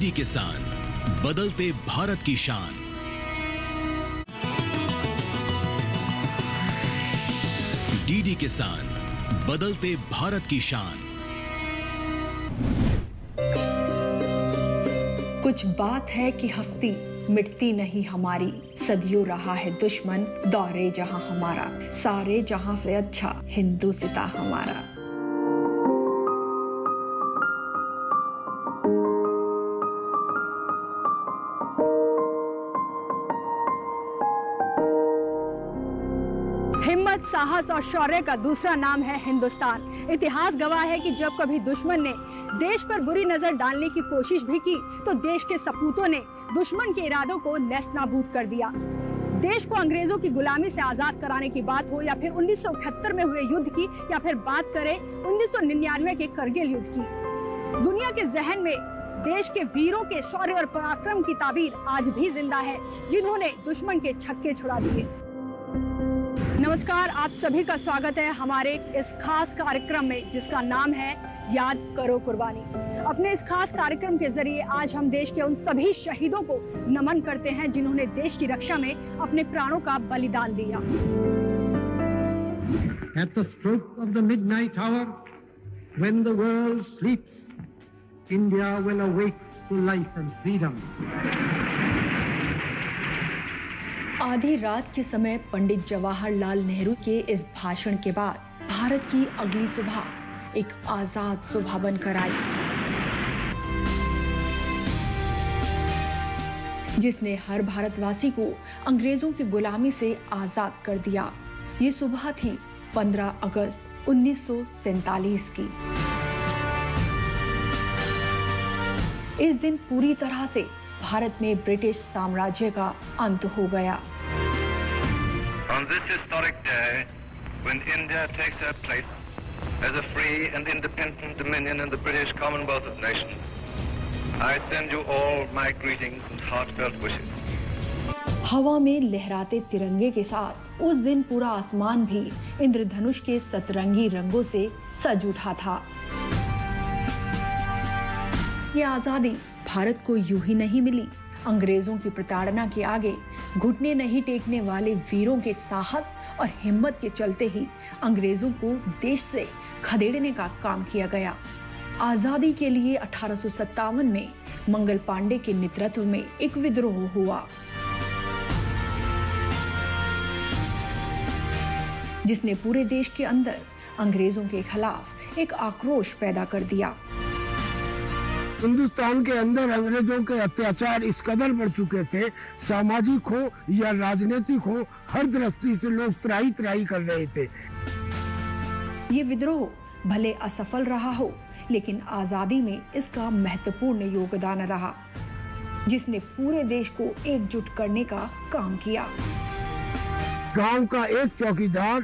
DD किसान, बदलते भारत की शान। डीडी किसान, बदलते भारत की शान। कुछ बात है कि हस्ती मिटती नहीं हमारी, सदियों रहा है दुश्मन दौरे जहां हमारा, सारे जहां से अच्छा हिंदुस्तान हमारा। हिम्मत, साहस और शौर्य का दूसरा नाम है हिंदुस्तान। इतिहास गवाह है कि जब कभी दुश्मन ने देश पर बुरी नजर डालने की कोशिश भी की तो देश के सपूतों ने दुश्मन के इरादों को नेस्तनाबूद कर दिया। देश को अंग्रेजों की गुलामी से आजाद कराने की बात हो या फिर 1971 में हुए युद्ध की, या फिर बात करें 1999 के करगिल युद्ध की, दुनिया के जहन में देश के वीरों के शौर्य और पराक्रम की ताबीर आज भी जिंदा है, जिन्होंने दुश्मन के छक्के छुड़ा दिए। नमस्कार, आप सभी का स्वागत है हमारे इस खास कार्यक्रम में जिसका नाम है याद करो कुर्बानी। अपने इस खास कार्यक्रम के जरिए आज हम देश के उन सभी शहीदों को नमन करते हैं जिन्होंने देश की रक्षा में अपने प्राणों का बलिदान दिया। At the stroke of the midnight hour, when the world sleeps, India will awake to life and freedom. आधी रात के समय पंडित जवाहरलाल नेहरू के इस भाषण के बाद भारत की अगली सुबह एक आजाद सुबह बनकर आई, जिसने हर भारतवासी को अंग्रेजों की गुलामी से आजाद कर दिया। ये सुबह थी 15 अगस्त 1947 की। इस दिन पूरी तरह से भारत में ब्रिटिश साम्राज्य का अंत हो गया। On this historic day, when India takes her place as a free and independent dominion in the British Commonwealth of Nations, I send you all my greetings and heartfelt wishes. हवा में लहराते तिरंगे के साथ उस दिन पूरा आसमान भी इंद्रधनुष के सतरंगी रंगों से सज उठा था। ये आजादी भारत को यूं ही नहीं मिली। अंग्रेजों की प्रताड़ना के आगे घुटने नहीं टेकने वाले वीरों के साहस और हिम्मत के चलते ही अंग्रेजों को देश से खदेड़ने का काम किया गया। आजादी के लिए 1857 में मंगल पांडे के नेतृत्व में एक विद्रोह हुआ, जिसने पूरे देश के अंदर अंग्रेजों के खिलाफ एक आक्रोश पैदा कर दिया। हिंदुस्तान के अंदर अंग्रेजों के अत्याचार इस कदर बढ़ चुके थे, सामाजिक हो या राजनीतिक हो, हर दृष्टि से लोग त्राही त्राही कर रहे थे। ये विद्रोह भले असफल रहा हो, लेकिन आजादी में इसका महत्वपूर्ण योगदान रहा, जिसने पूरे देश को एकजुट करने का काम किया। गांव का एक चौकीदार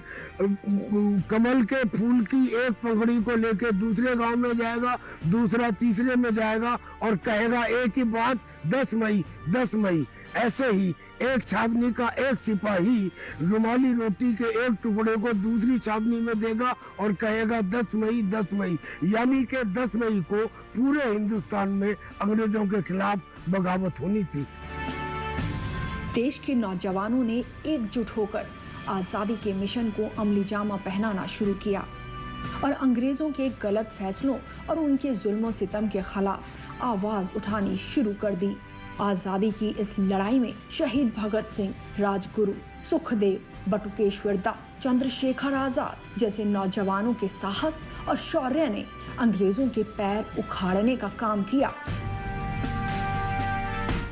कमल के फूल की एक पंखुड़ी को लेकर दूसरे गांव में जाएगा, दूसरा तीसरे में जाएगा और कहेगा एक ही बात, 10 मई 10 मई। ऐसे ही एक छावनी का एक सिपाही रुमाली रोटी के एक टुकड़े को दूसरी छावनी में देगा और कहेगा 10 मई 10 मई। यानी कि 10 मई को पूरे हिंदुस्तान में अंग्रेजों के खिलाफ बगावत होनी थी। देश के नौजवानों ने एकजुट होकर आजादी के मिशन को अमली जामा पहनाना शुरू किया और अंग्रेजों के गलत फैसलों और उनके जुल्मों सितम के खिलाफ आवाज उठानी शुरू कर दी। आजादी की इस लड़ाई में शहीद भगत सिंह, राजगुरु, सुखदेव, बटुकेश्वर दत्त, चंद्रशेखर आजाद जैसे नौजवानों के साहस और शौर्य ने अंग्रेजों के पैर उखाड़ने का काम किया।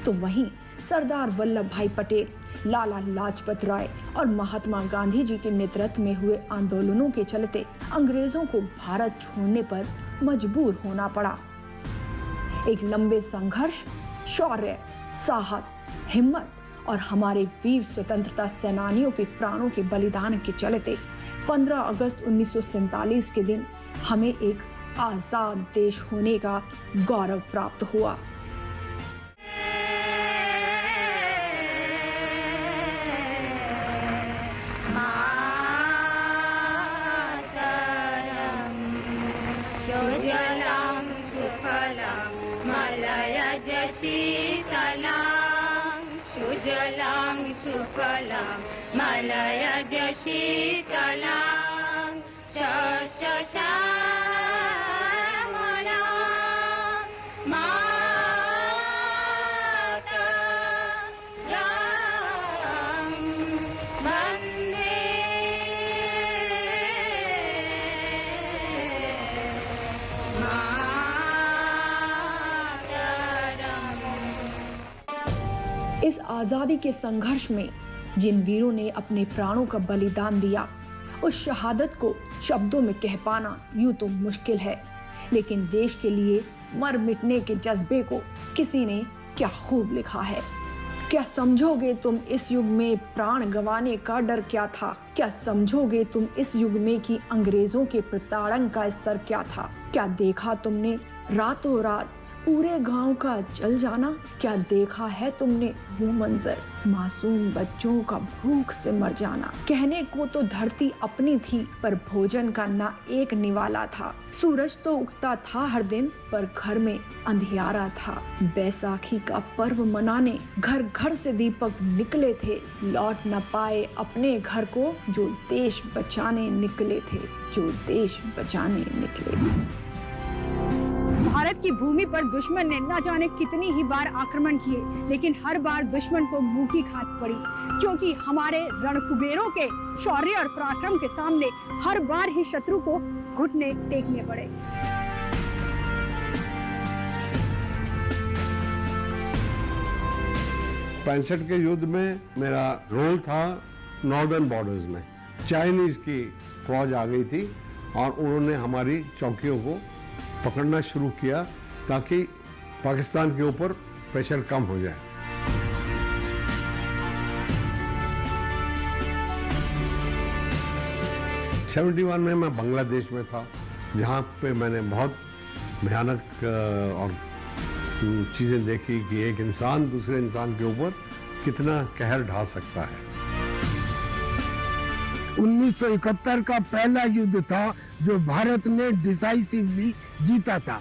तो वहीं सरदार वल्लभ भाई पटेल, लाला लाजपत राय और महात्मा गांधी जी के नेतृत्व में हुए आंदोलनों के चलते अंग्रेजों को भारत छोड़ने पर मजबूर होना पड़ा। एक लंबे संघर्ष, शौर्य, साहस, हिम्मत और हमारे वीर स्वतंत्रता सेनानियों के प्राणों के बलिदान के चलते 15 अगस्त 1947 के दिन हमें एक आजाद देश होने का गौरव प्राप्त हुआ। जय शीतलां सुजलां सुफलां मलयज शीतलां शस्यश्यामलां मातरं वन्दे इस आजादी के संघर्ष में जिन वीरों ने अपने प्राणों का बलिदान दिया, उस शहादत को शब्दों में कह पाना यूं तो मुश्किल है, लेकिन देश के लिए मर मिटने के जज्बे को किसी ने क्या खूब लिखा है। क्या समझोगे तुम इस युग में प्राण गंवाने का डर क्या था? क्या समझोगे तुम इस युग में कि अंग्रेजों के प्रताड़न का स्तर क्या था? क्या देखा तुमने रातों रात पूरे गांव का जल जाना? क्या देखा है तुमने वो मंजर, मासूम बच्चों का भूख से मर जाना? कहने को तो धरती अपनी थी, पर भोजन का ना एक निवाला था। सूरज तो उगता था हर दिन, पर घर में अंधियारा था। बैसाखी का पर्व मनाने घर घर से दीपक निकले थे, लौट न पाए अपने घर को जो देश बचाने निकले थे, जो देश बचाने निकले। भारत की भूमि पर दुश्मन ने न जाने कितनी ही बार आक्रमण किए, लेकिन हर बार दुश्मन को मुंह की खानी पड़ी, क्योंकि हमारे रणकुबेरों के शौर्य और पराक्रम के सामने हर बार ही शत्रु को घुटने टेकने पड़े। 65 के युद्ध में मेरा रोल था नॉर्दर्न बॉर्डर्स में। चाइनीज की फौज आ गई थी और उन्होंने हमारी चौकियों को पकड़ना शुरू किया ताकि पाकिस्तान के ऊपर प्रेशर कम हो जाए। '71 में मैं बांग्लादेश में था, जहाँ पे मैंने बहुत भयानक और चीजें देखी कि एक इंसान दूसरे इंसान के ऊपर कितना कहर ढा सकता है। 1971 का पहला युद्ध था जो भारत ने डिसाइसिवली जीता था।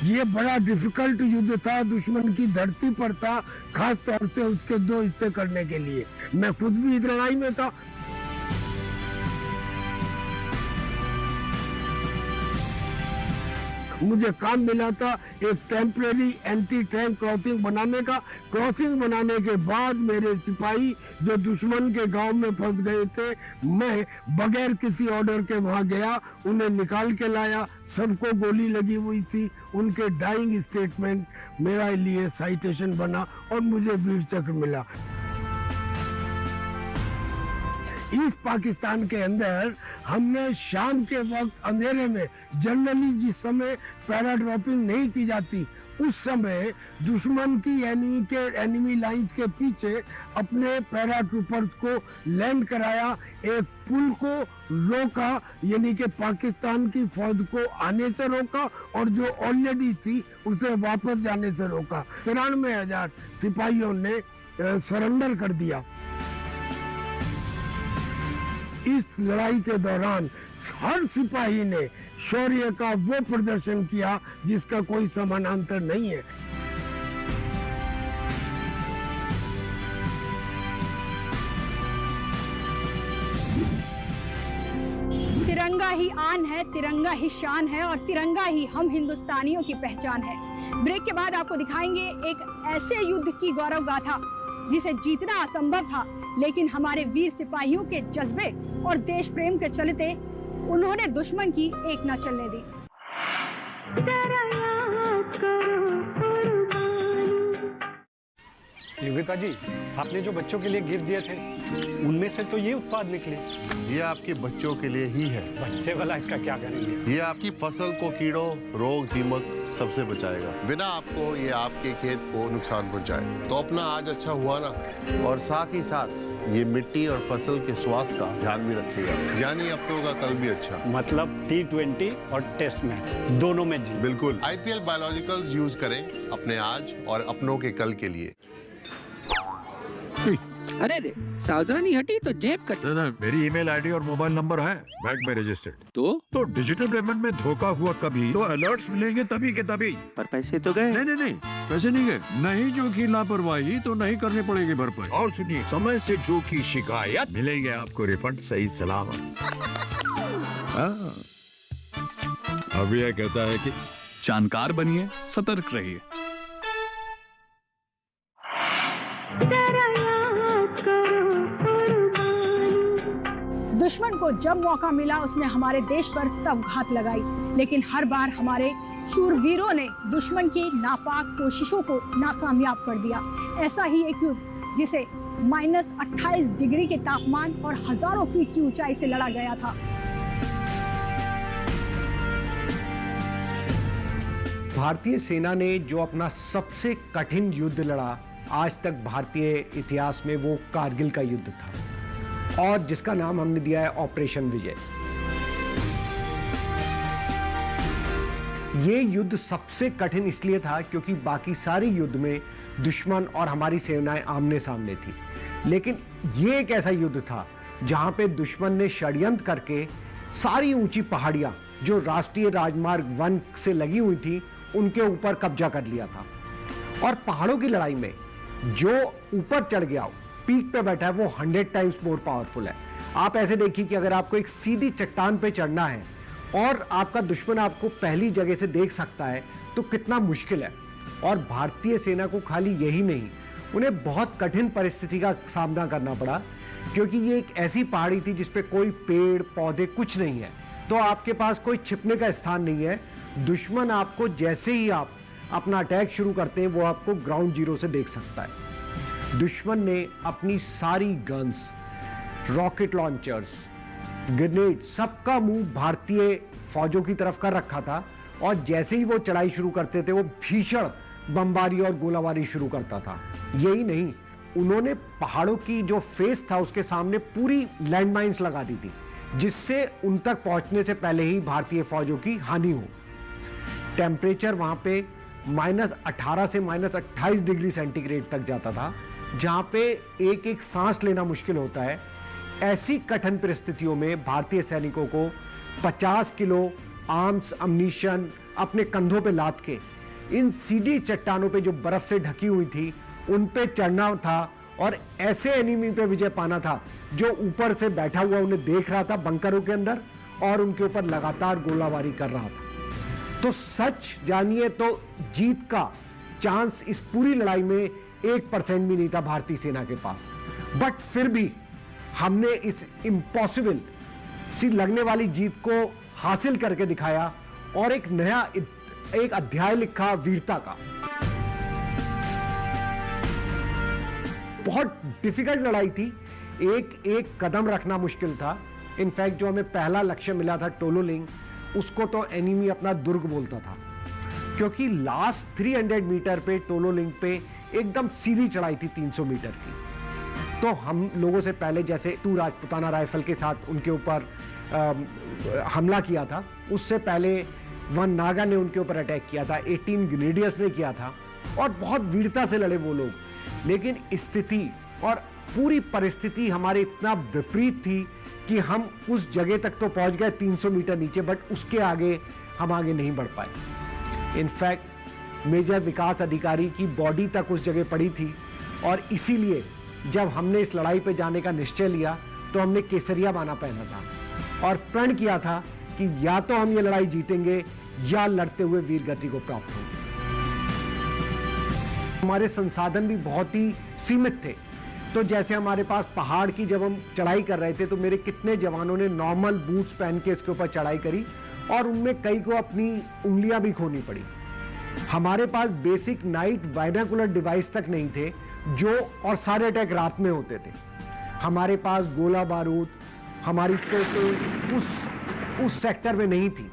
ये बड़ा डिफिकल्ट युद्ध था, दुश्मन की धरती पर था, खास तौर से उसके दो हिस्से करने के लिए। मैं खुद भी इस लड़ाई में था। मुझे काम मिला था एक टेम्परेरी एंटी टैंक क्रॉसिंग बनाने का। क्रॉसिंग बनाने के बाद मेरे सिपाही जो दुश्मन के गांव में फंस गए थे, मैं बगैर किसी ऑर्डर के वहां गया, उन्हें निकाल के लाया। सबको गोली लगी हुई थी। उनके डाइंग स्टेटमेंट मेरे लिए साइटेशन बना और मुझे वीर चक्र मिला। ईस्ट पाकिस्तान के अंदर हमने शाम के वक्त अंधेरे में, जनरली जिस समय पैराड्रॉपिंग नहीं की जाती, उस समय दुश्मन की एनिमी लाइंस के पीछे अपने पैराट्रूपर्स को लैंड कराया। एक पुल को रोका, यानी कि पाकिस्तान की फौज को आने से रोका, और जो ऑलरेडी थी उसे वापस जाने से रोका। 93,000 सिपाहियों ने सरेंडर कर दिया। इस लड़ाई के दौरान हर सिपाही ने शौर्य का वो प्रदर्शन किया जिसका कोई समानांतर नहीं है। तिरंगा ही आन है, तिरंगा ही शान है, और तिरंगा ही हम हिंदुस्तानियों की पहचान है। ब्रेक के बाद आपको दिखाएंगे एक ऐसे युद्ध की गौरव गाथा जिसे जीतना असंभव था, लेकिन हमारे वीर सिपाहियों के जज्बे और देश प्रेम के चलते उन्होंने दुश्मन की एक न चलने दी। योगिता जी, आपने जो बच्चों के लिए गिफ्ट दिए थे, उनमें से तो ये उत्पाद निकले। ये आपके बच्चों के लिए ही है। बच्चे वाला इसका क्या करेंगे? ये आपकी फसल को कीड़ों, रोग, दीमक सबसे बचाएगा, बिना आपको ये आपके खेत को नुकसान पहुंचाए। तो अपना आज अच्छा हुआ ना, और साथ ही साथ ये मिट्टी और फसल के स्वास्थ्य का ध्यान भी रखेगा, यानी अपनों का कल भी अच्छा। मतलब T20 और टेस्ट मैच दोनों में जी। बिल्कुल। IPL बायोलॉजिकल्स यूज करें अपने आज और अपनों के कल के लिए। अरे रे, सावधानी हटी तो जेब कट। ना, मेरी ईमेल आईडी और मोबाइल नंबर है बैंक में रजिस्टर्ड। तो डिजिटल पेमेंट में धोखा हुआ कभी तो अलर्ट्स मिलेंगे तभी के तभी। पर पैसे तो गए। नहीं, पैसे नहीं गए। नहीं जो की लापरवाही तो नहीं करनी पड़ेगी भरपाई। और सुनिए, समय से जो की शिकायत मिलेगी आपको रिफंड सही सलामत। अब यह कहता है कि जानकार बनिए, सतर्क रहिए। दुश्मन को जब मौका मिला उसने हमारे देश पर तब घात लगाई, लेकिन हर बार हमारे शूरवीरों ने दुश्मन की नापाक कोशिशों को नाकामयाब कर दिया। ऐसा ही एक युद्ध जिसे -28 डिग्री के तापमान और हजारों फीट की ऊंचाई से लड़ा गया था। भारतीय सेना ने जो अपना सबसे कठिन युद्ध लड़ा आज तक भारतीय इतिहास में, वो कारगिल का युद्ध था और जिसका नाम हमने दिया है ऑपरेशन विजय। ये युद्ध सबसे कठिन इसलिए था क्योंकि बाकी सारे युद्ध में दुश्मन और हमारी सेनाएं आमने सामने थी, लेकिन ये एक ऐसा युद्ध था जहां पे दुश्मन ने षड्यंत्र करके सारी ऊंची पहाड़ियां जो राष्ट्रीय राजमार्ग 1 से लगी हुई थी उनके ऊपर कब्जा कर लिया था। और पहाड़ों की लड़ाई में जो ऊपर चढ़ गया, पीक पे बैठा है, वो 100 टाइम्स मोर पावरफुल है। आप ऐसे देखिए कि अगर आपको एक सीधी चट्टान पे चढ़ना है और आपका दुश्मन आपको पहली जगह से देख सकता है तो कितना मुश्किल है। और भारतीय सेना को खाली यही नहीं, उन्हें बहुत कठिन परिस्थिति का सामना करना पड़ा क्योंकि ये एक ऐसी पहाड़ी थी जिसपे कोई पेड़ पौधे कुछ नहीं है, तो आपके पास कोई छिपने का स्थान नहीं है। दुश्मन आपको जैसे ही आप अपना अटैक शुरू करते हैं वो आपको ग्राउंड जीरो से देख सकता है। दुश्मन ने अपनी सारी गन्स, रॉकेट लॉन्चर्स, ग्रेनेड, सबका मुंह भारतीय फौजों की तरफ कर रखा था और जैसे ही वो चढ़ाई शुरू करते थे वो भीषण बमबारी और गोलाबारी शुरू करता था। यही नहीं, उन्होंने पहाड़ों की जो फेस था उसके सामने पूरी लैंडमाइंस लगा दी थी जिससे उन तक पहुंचने से पहले ही भारतीय फौजों की हानि हो। टेम्परेचर वहां पे -18 से -28 डिग्री सेंटीग्रेड तक जाता था, जहां पे एक एक सांस लेना मुश्किल होता है। ऐसी कठिन परिस्थितियों में भारतीय सैनिकों को 50 किलो आर्म्स अम्यूनिशन अपने कंधों पे लाद के इन सीधी चट्टानों पे जो बर्फ से ढकी हुई थी उन पे चढ़ना था और ऐसे एनिमी पे विजय पाना था जो ऊपर से बैठा हुआ उन्हें देख रहा था बंकरों के अंदर और उनके ऊपर लगातार गोलाबारी कर रहा था। तो सच जानिए तो जीत का चांस इस पूरी लड़ाई में 1% भी नहीं था भारतीय सेना के पास, बट फिर भी हमने इस इम्पॉसिबल सी लगने वाली जीत को हासिल करके दिखाया और एक नया एक अध्याय लिखा वीरता का। बहुत डिफिकल्ट लड़ाई थी, एक एक कदम रखना मुश्किल था। इनफैक्ट जो हमें पहला लक्ष्य मिला था टोलोलिंग, उसको तो एनिमी अपना दुर्ग बोलता था क्योंकि लास्ट 300 मीटर पे टोलोलिंग पे एकदम सीधी चढ़ाई थी 300 मीटर की। तो हम लोगों से पहले जैसे 2 राजपुताना राइफल के साथ उनके ऊपर हमला किया था, उससे पहले 1 नागा ने उनके ऊपर अटैक किया था, 18 ग्रेनेडियर्स ने किया था और बहुत वीरता से लड़े वो लोग। लेकिन स्थिति और पूरी परिस्थिति हमारे इतना विपरीत थी कि हम उस जगह तक तो पहुंच गए 300 मीटर नीचे, बट उसके आगे हम आगे नहीं बढ़ पाए। इनफैक्ट मेजर विकास अधिकारी की बॉडी तक उस जगह पड़ी थी और इसीलिए जब हमने इस लड़ाई पे जाने का निश्चय लिया तो हमने केसरिया बाना पहना था और प्रण किया था कि या तो हम ये लड़ाई जीतेंगे या लड़ते हुए वीर गति को प्राप्त होंगे। हमारे संसाधन भी बहुत ही सीमित थे, तो जैसे हमारे पास पहाड़ की जब हम चढ़ाई कर रहे थे तो मेरे कितने जवानों ने नॉर्मल बूट्स पहन के इसके ऊपर चढ़ाई करी और उनमें कई को अपनी उंगलियां भी खोनी पड़ी। हमारे पास बेसिक नाइट बाइनोकुलर डिवाइस तक नहीं थे जो, और सारे अटैक रात में होते थे। हमारे पास गोला बारूद, हमारी तोपें उस सेक्टर में नहीं थी।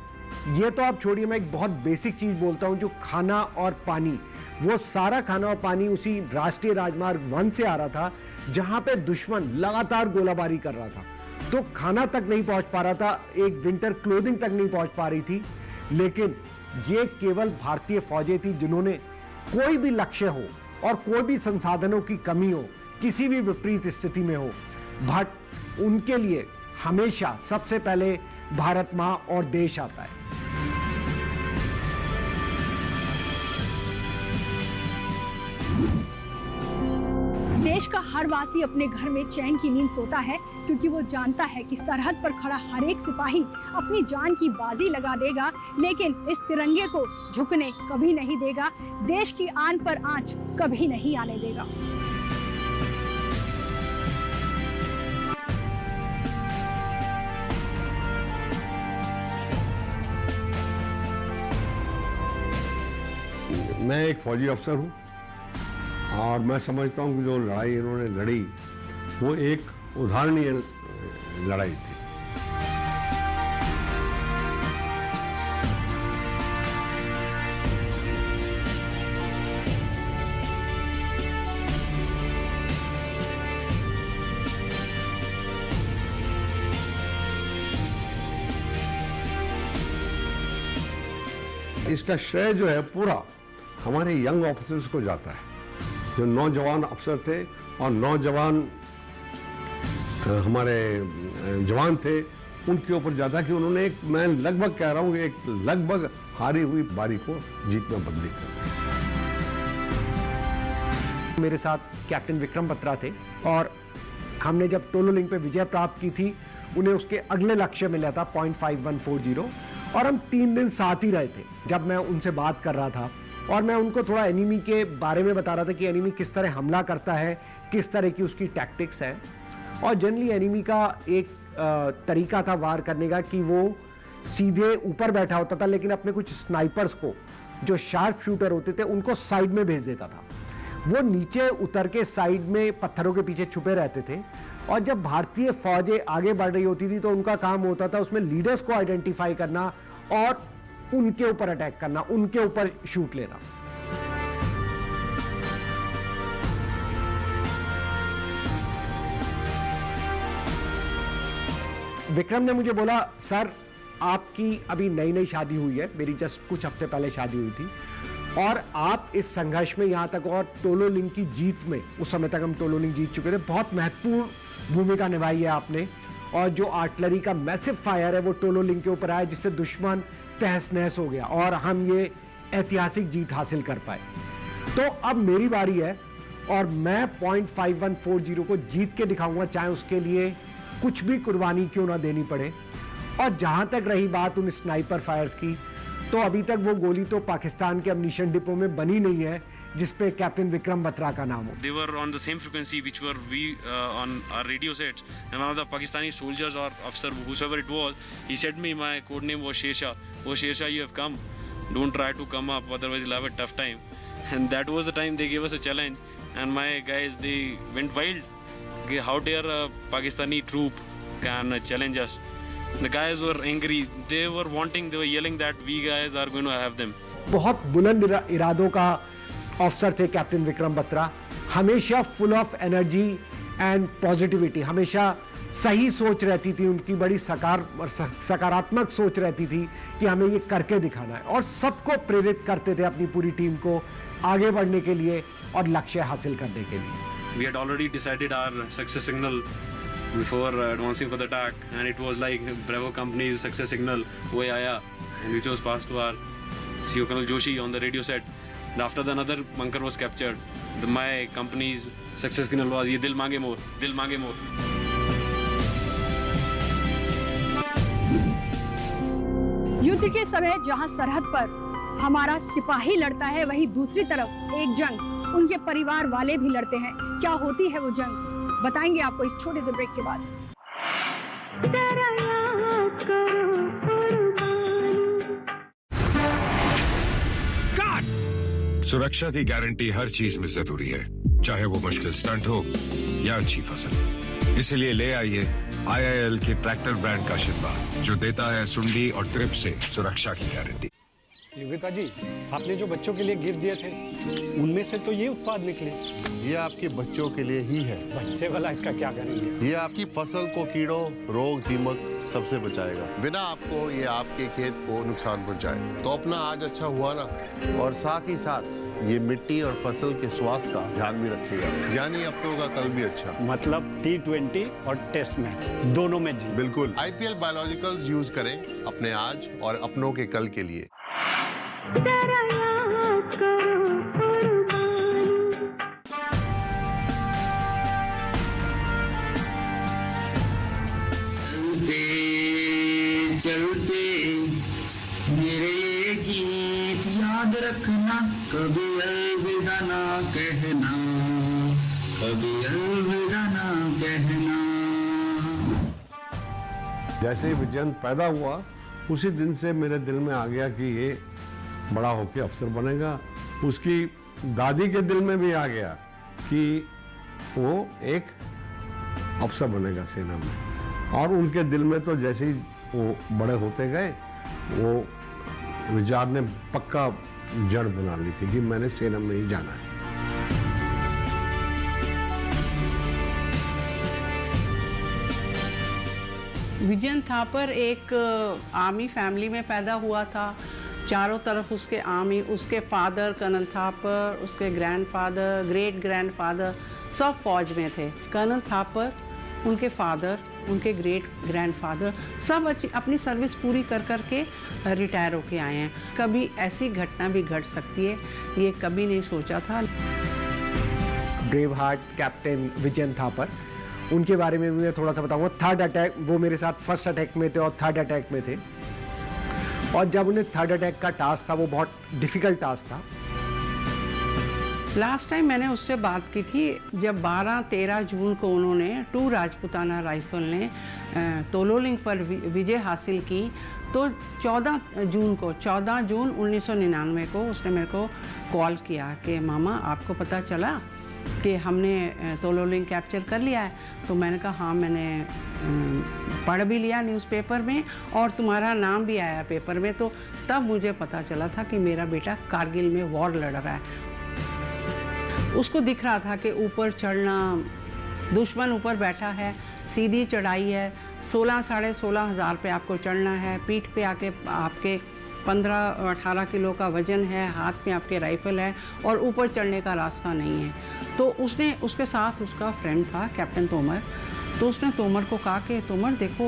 ये तो आप छोड़िए, मैं एक बहुत बेसिक चीज बोलता हूं, जो खाना और पानी, वो सारा खाना और पानी उसी राष्ट्रीय राजमार्ग 1 से आ रहा था जहां पे दुश्मन लगातार गोलाबारी कर रहा था, तो खाना तक नहीं पहुंच पा रहा था, एक विंटर क्लोथिंग तक नहीं पहुंच पा रही थी। लेकिन ये केवल भारतीय फौजें थी जिन्होंने कोई भी लक्ष्य हो और कोई भी संसाधनों की कमी हो, किसी भी विपरीत स्थिति में हो, बट उनके लिए हमेशा सबसे पहले भारत माँ और देश आता है। देश का हर वासी अपने घर में चैन की नींद सोता है, क्योंकि वो जानता है कि सरहद पर खड़ा हर एक सिपाही अपनी जान की बाजी लगा देगा, लेकिन इस तिरंगे को झुकने कभी नहीं देगा, देश की आन पर आंच कभी नहीं आने देगा। मैं एक फौजी अफसर हूँ और मैं समझता हूँ कि जो लड़ाई इन्होंने लड़ी वो एक उदाहरणीय लड़ाई थी। इसका श्रेय जो है पूरा हमारे यंग ऑफिसर्स को जाता है, जो नौजवान अफसर थे और नौजवान हमारे जवान थे, उनके ऊपर जाता कि उन्होंने एक, मैं लगभग कह रहा हूँ, एक लगभग हारी हुई बारी को जीत में बदली कर। मेरे साथ कैप्टन विक्रम बत्रा थे और हमने जब टोलोलिंग पे विजय प्राप्त की थी, उन्हें उसके अगले लक्ष्य मिला था 0.5140 और हम 3 दिन साथ ही रहे थे। जब मैं उनसे बात कर रहा था और मैं उनको थोड़ा एनिमी के बारे में बता रहा था कि एनिमी किस तरह हमला करता है, किस तरह की उसकी टैक्टिक्स है, और जनरली एनिमी का एक तरीका था वार करने का कि वो सीधे ऊपर बैठा होता था, लेकिन अपने कुछ स्नाइपर्स को, जो शार्प शूटर होते थे, उनको साइड में भेज देता था। वो नीचे उतर के साइड में पत्थरों के पीछे छुपे रहते थे, और जब भारतीय फौजें आगे बढ़ रही होती थी तो उनका काम होता था उसमें लीडर्स को आइडेंटिफाई करना और उनके ऊपर अटैक करना, उनके ऊपर शूट लेना। विक्रम ने मुझे बोला, सर आपकी अभी नई नई शादी हुई है, मेरी जस्ट कुछ हफ्ते पहले शादी हुई थी, और आप इस संघर्ष में यहाँ तक और टोलोलिंग की जीत में, उस समय तक हम टोलोलिंग जीत चुके थे, बहुत महत्वपूर्ण भूमिका निभाई है आपने, और जो आर्टिलरी का मैसिव फायर है वो टोलोलिंग के ऊपर आया, जिससे दुश्मन तहस नहस हो गया और हम ये ऐतिहासिक जीत हासिल कर पाए। तो अब मेरी बारी है और मैं 0.5140 को जीत के दिखाऊंगा, चाहे उसके लिए कुछ भी कुर्बानी क्यों ना देनी पड़े। और जहां तक रही बात उन स्नाइपर फायर्स की, तो अभी तक वो गोली तो पाकिस्तान के अम्युनिशन डिपो में बनी नहीं है जिसपे कैप्टन विक्रम बत्रा का नाम हो। They were on the same frequency which were we on our radio sets, and one of the Pakistani soldiers or officer, whoever it was, he said me, my code name was Shersha. Oh Shersha, you have come. Don't try to come up, otherwise you'll have a tough time. And that was the time they gave us a challenge, and my guys, they went wild. How dare a Pakistani troop can challenge us? The guys were angry. They were wanting, they were yelling that we guys are going to have them. बहुत बुलंद इरादों का officer थे captain Vikram Batra, हमेशा full of energy and positivity, हमेशा सही सोच रहती थी उनकी, बड़ी सकारात्मक सोच रहती थी कि हमें ये करके दिखाना है, और सबको प्रेरित करते थे अपनी पूरी टीम को आगे बढ़ने के लिए और लक्ष्य हासिल करने के लिए। We had already decided our success signal before advancing for the attack, and it was like Bravo Company's success signal, "Wo aaya," and which was passed to our CO Colonel Joshi on the radio set. And after the another bunker was captured, my company's success signal was, "Ye dil mange more, dil mange more." युद्ध के समय जहां सरहद पर हमारा सिपाही लड़ता है, वहीं दूसरी तरफ एक जंग उनके परिवार वाले भी लड़ते हैं। क्या होती है वो जंग, बताएंगे आपको इस छोटे से ब्रेक के बाद। सुरक्षा की गारंटी हर चीज में जरूरी है, चाहे वो मुश्किल स्टंट हो या अच्छी फसल। इसलिए ले आइए IIL के ट्रैक्टर ब्रांड का शिनबा, जो देता है सुंडी और ट्रिप से सुरक्षा की गारंटी। युविका जी, आपने जो बच्चों के लिए गिफ्ट दिए थे, उनमें से तो ये उत्पाद निकले। ये आपके बच्चों के लिए ही है। बच्चे वाला इसका क्या करेंगे? ये आपकी फसल को कीड़ों, रोग, दीमक सबसे बचाएगा, बिना आपको ये आपके खेत को नुकसान पहुंचाए। तो अपना आज अच्छा हुआ ना, और साथ ही साथ ये मिट्टी और फसल के स्वास्थ्य का ध्यान भी रखेगा, यानी अपनों का कल भी अच्छा। मतलब T20 और टेस्ट मैच दोनों में जी। बिल्कुल। IPL बायोलॉजिकल्स यूज करें अपने आज और अपनों के कल के लिए। चलते मेरे ये गीत याद रखना, कभी अलविदा ना कहना, कभी अलविदा ना कहना। जैसे ही विजयंत पैदा हुआ उसी दिन से मेरे दिल में आ गया कि ये बड़ा होकर अफसर बनेगा। उसकी दादी के दिल में भी आ गया कि वो एक अफसर बनेगा सेना में, और उनके दिल में तो जैसे ही वो बड़े होते गए वो विचार ने पक्का जड़ बना ली थी कि मैंने सेना में ही जाना है। विजयंत थापर एक आर्मी फैमिली में पैदा हुआ था। चारों तरफ उसके आर्मी, उसके फादर कर्नल थापर, उसके ग्रैंडफादर, ग्रेट ग्रैंडफादर सब फौज में थे। कर्नल थापर, उनके फादर, उनके ग्रेट ग्रैंडफादर सब अपनी सर्विस पूरी कर के रिटायर होके आए हैं। कभी ऐसी घटना भी घट सकती है, ये कभी नहीं सोचा था। Brave heart captain Vijayant Thapar, उनके बारे में भी मैं थोड़ा सा बताऊंगा। थर्ड अटैक, वो मेरे साथ फर्स्ट अटैक में थे और थर्ड अटैक में थे, और जब उन्हें थर्ड अटैक का टास्क था वो बहुत डिफिकल्ट टास्क था। लास्ट टाइम मैंने उससे बात की थी जब 12-13 जून को उन्होंने 2 राजपूताना राइफल ने तोलोलिंग पर विजय हासिल की, तो 14 जून 1999 को उसने मेरे को कॉल किया कि मामा आपको पता चला कि हमने तोलोलिंग कैप्चर कर लिया है। तो मैंने कहा हाँ, मैंने पढ़ भी लिया न्यूज़पेपर में और तुम्हारा नाम भी आया पेपर में। तो तब मुझे पता चला था कि मेरा बेटा कारगिल में वॉर लड़ रहा है। उसको दिख रहा था कि ऊपर चढ़ना, दुश्मन ऊपर बैठा है, सीधी चढ़ाई है, 16-16.5 हज़ार पे आपको चढ़ना है, पीठ पे आके आपके 15-18 किलो का वज़न है, हाथ में आपके राइफ़ल है और ऊपर चढ़ने का रास्ता नहीं है। तो उसने, उसके साथ उसका फ्रेंड था कैप्टन तोमर, तो उसने तोमर को कहा कि तोमर देखो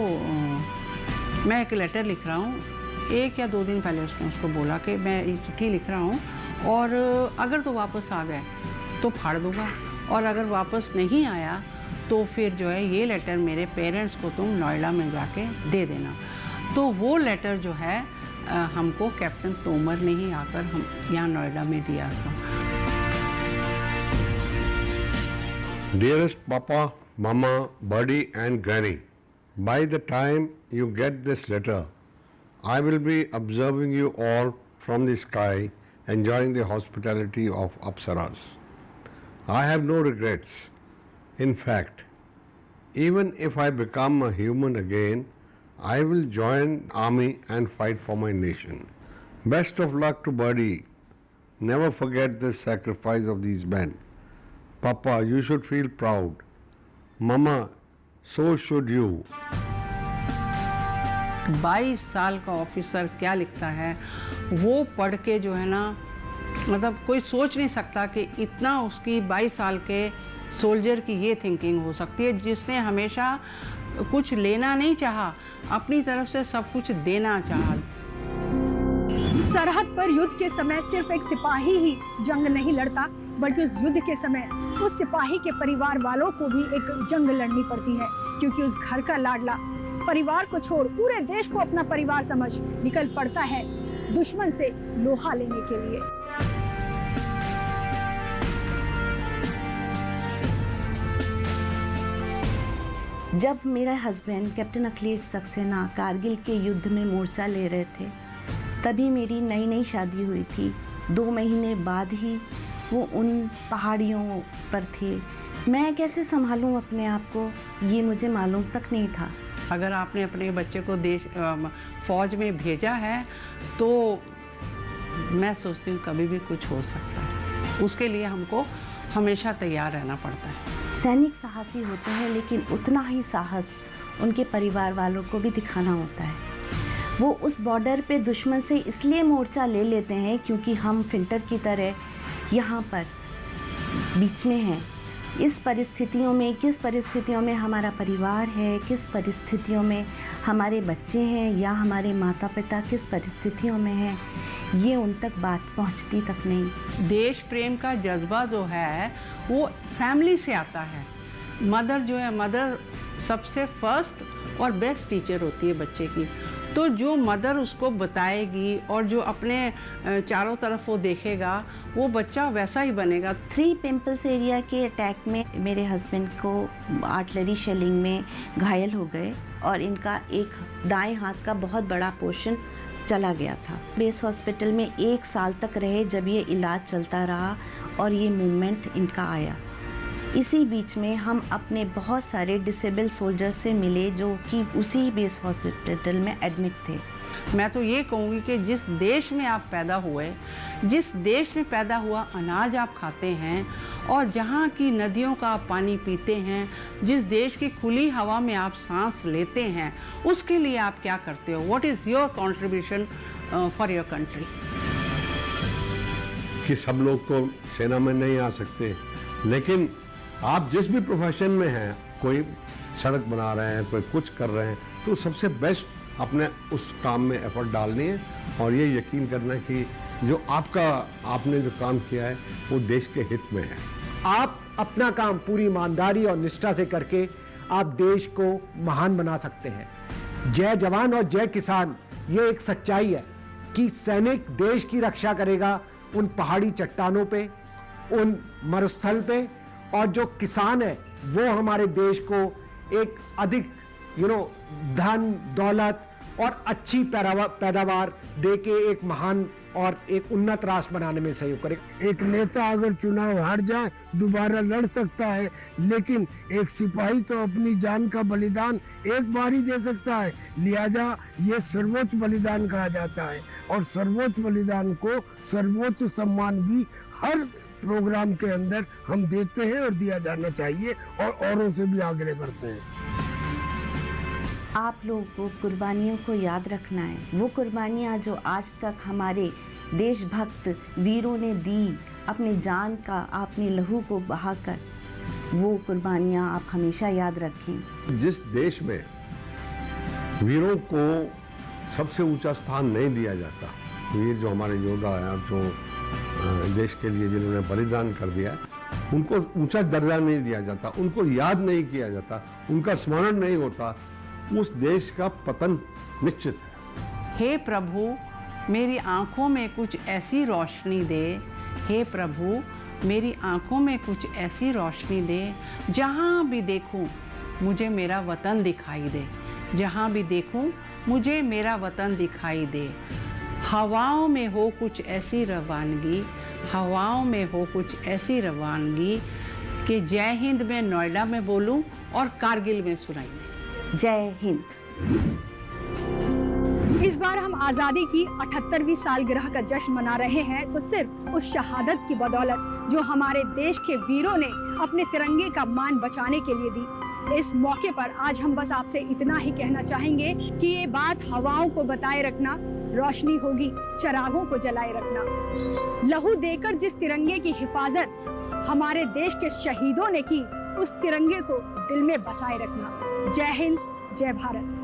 मैं एक लेटर लिख रहा हूँ। 1 या 2 दिन पहले उसने उसको बोला कि मैं ये चिट्ठी लिख रहा हूँ और अगर तो वापस आ गए तो फाड़ दूँगा, और अगर वापस नहीं आया तो फिर जो है ये लेटर मेरे पेरेंट्स को तुम नोएडा में जाके दे देना। तो वो लेटर जो है हमको कैप्टन तोमर ने ही आकर हम यहाँ नोएडा में दिया था। Dearest Papa, Mama, Buddy and Granny, by the time you get this letter, I will be observing you all from the sky, enjoying the hospitality of Apsaras. I have no regrets. In fact, even if I become a human again, I will join army and fight for my nation. Best of luck to Buddy. Never forget the sacrifice of these men. Papa, you should feel proud. Mama, so should you. 22 साल का officer क्या लिखता है वो पढ़ के जो है ना, मतलब कोई सोच नहीं सकता कि इतना उसकी 22 साल के सोल्जर की ये थिंकिंग हो सकती है, जिसने हमेशा कुछ लेना नहीं चाहा, अपनी तरफ से सब कुछ देना चाहा। सरहद पर युद्ध के समय सिर्फ एक सिपाही ही जंग नहीं लड़ता, बल्कि उस युद्ध के समय उस सिपाही के परिवार वालों को भी एक जंग लड़नी पड़ती है, क्योंकि उस घर का लाडला परिवार को छोड़ पूरे देश को अपना परिवार समझ निकल पड़ता है दुश्मन से लोहा लेने के लिए। जब मेरा हस्बैंड कैप्टन अखिलेश सक्सेना कारगिल के युद्ध में मोर्चा ले रहे थे, तभी मेरी नई शादी हुई थी। 2 महीने बाद ही वो उन पहाड़ियों पर थे। मैं कैसे संभालूं अपने आप को, ये मुझे मालूम तक नहीं था। अगर आपने अपने बच्चे को फौज में भेजा है तो मैं सोचती हूँ कभी भी कुछ हो सकता है, उसके लिए हमको हमेशा तैयार रहना पड़ता है। सैनिक साहसी होते हैं, लेकिन उतना ही साहस उनके परिवार वालों को भी दिखाना होता है। वो उस बॉर्डर पे दुश्मन से इसलिए मोर्चा ले लेते हैं क्योंकि हम फिल्टर की तरह यहाँ पर बीच में हैं। इस परिस्थितियों में, किस परिस्थितियों में हमारा परिवार है, किस परिस्थितियों में हमारे बच्चे हैं या हमारे माता पिता किस परिस्थितियों में हैं, ये उन तक बात पहुंचती तक नहीं। देश प्रेम का जज्बा जो है वो फैमिली से आता है। मदर जो है, मदर सबसे फर्स्ट और बेस्ट टीचर होती है बच्चे की। तो जो मदर उसको बताएगी और जो अपने चारों तरफ वो देखेगा, वो बच्चा वैसा ही बनेगा। 3 पिंपल्स एरिया के अटैक में मेरे हस्बैंड को आर्टिलरी शेलिंग में घायल हो गए और इनका एक दाएं हाथ का बहुत बड़ा पोर्शन चला गया था। बेस हॉस्पिटल में 1 साल तक रहे जब ये इलाज चलता रहा और ये मूवमेंट इनका आया। इसी बीच में हम अपने बहुत सारे डिसेबल सोल्जर्स से मिले जो कि उसी बेस हॉस्पिटल में एडमिट थे। मैं तो ये कहूँगी कि जिस देश में आप पैदा हुए, जिस देश में पैदा हुआ अनाज आप खाते हैं और जहाँ की नदियों का आप पानी पीते हैं, जिस देश की खुली हवा में आप सांस लेते हैं, उसके लिए आप क्या करते हो? What is your contribution for your country? कि सब लोग तो सेना में नहीं आ सकते, लेकिन आप जिस भी प्रोफेशन में हैं, कोई सड़क बना रहे हैं, कोई कुछ कर रहे हैं, तो सबसे बेस्ट अपने उस काम में एफर्ट डालनी है और ये यकीन करना है कि जो आपने जो काम किया है वो देश के हित में है। आप अपना काम पूरी ईमानदारी और निष्ठा से करके आप देश को महान बना सकते हैं। जय जवान और जय किसान, ये एक सच्चाई है कि सैनिक देश की रक्षा करेगा उन पहाड़ी चट्टानों पे, उन मरुस्थल पे, और जो किसान है वो हमारे देश को एक अधिक धन दौलत और अच्छी पैदावार दे के एक महान और एक उन्नत राष्ट्र बनाने में सहयोग करेगा। एक नेता अगर चुनाव हार जाए दोबारा लड़ सकता है, लेकिन एक सिपाही तो अपनी जान का बलिदान एक बार ही दे सकता है। लिहाजा ये सर्वोच्च बलिदान कहा जाता है और सर्वोच्च बलिदान को सर्वोच्च सम्मान भी हर प्रोग्राम के अंदर हम देते हैं और दिया जाना चाहिए और औरों से भी आग्रह करते हैं। आप लोगों को कुर्बानियों को याद रखना है। वो कुर्बानियाँ जो आज तक हमारे देशभक्त वीरों ने दी, अपनी जान का, अपने लहू को बहाकर, वो कुर्बानियाँ आप हमेशा याद रखें। जिस देश में वीरों को सबसे ऊंचा स्थान नहीं दिया जाता, वीर जो हमारे योद्धा हैं और जो देश के लिए जिन्होंने बलिदान कर दिया, उनको ऊंचा दर्जा नहीं दिया जाता, उनको याद नहीं किया जाता, उनका स्मरण नहीं होता, उस देश का पतन निश्चित है। हे प्रभु, मेरी आंखों में कुछ ऐसी रोशनी दे। हे प्रभु, मेरी आंखों में कुछ ऐसी रोशनी दे, जहाँ भी देखूं मुझे मेरा वतन दिखाई दे। जहाँ भी देखूं मुझे मेरा वतन दिखाई दे। हवाओं में हो कुछ ऐसी रवानगी, हवाओं में हो कुछ ऐसी रवानगी कि जय हिंद मैं नोएडा में बोलूं और कारगिल में सुनाई दे। जय हिंद। इस बार हम आज़ादी की 78वीं सालगिरह का जश्न मना रहे हैं तो सिर्फ उस शहादत की बदौलत जो हमारे देश के वीरों ने अपने तिरंगे का मान बचाने के लिए दी। इस मौके पर आज हम बस आपसे इतना ही कहना चाहेंगे कि ये बात हवाओं को बताए रखना, रोशनी होगी चरागों को जलाए रखना। लहू देकर जिस तिरंगे की हिफाजत हमारे देश के शहीदों ने की, उस तिरंगे को दिल में बसाए रखना। जय हिंद, जय भारत।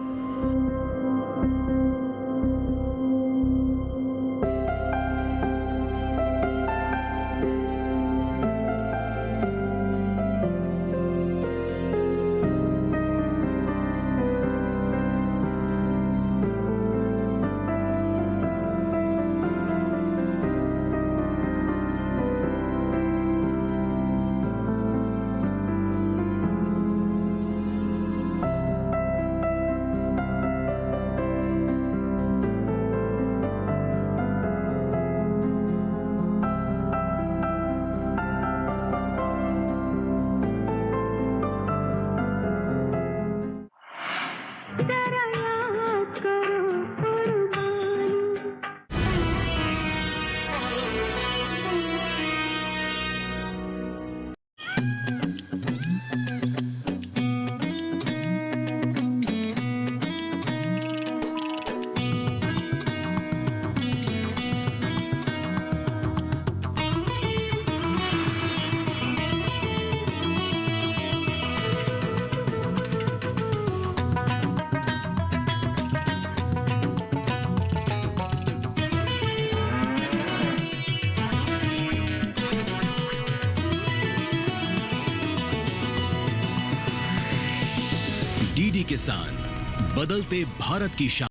डीडी किसान, बदलते भारत की शान।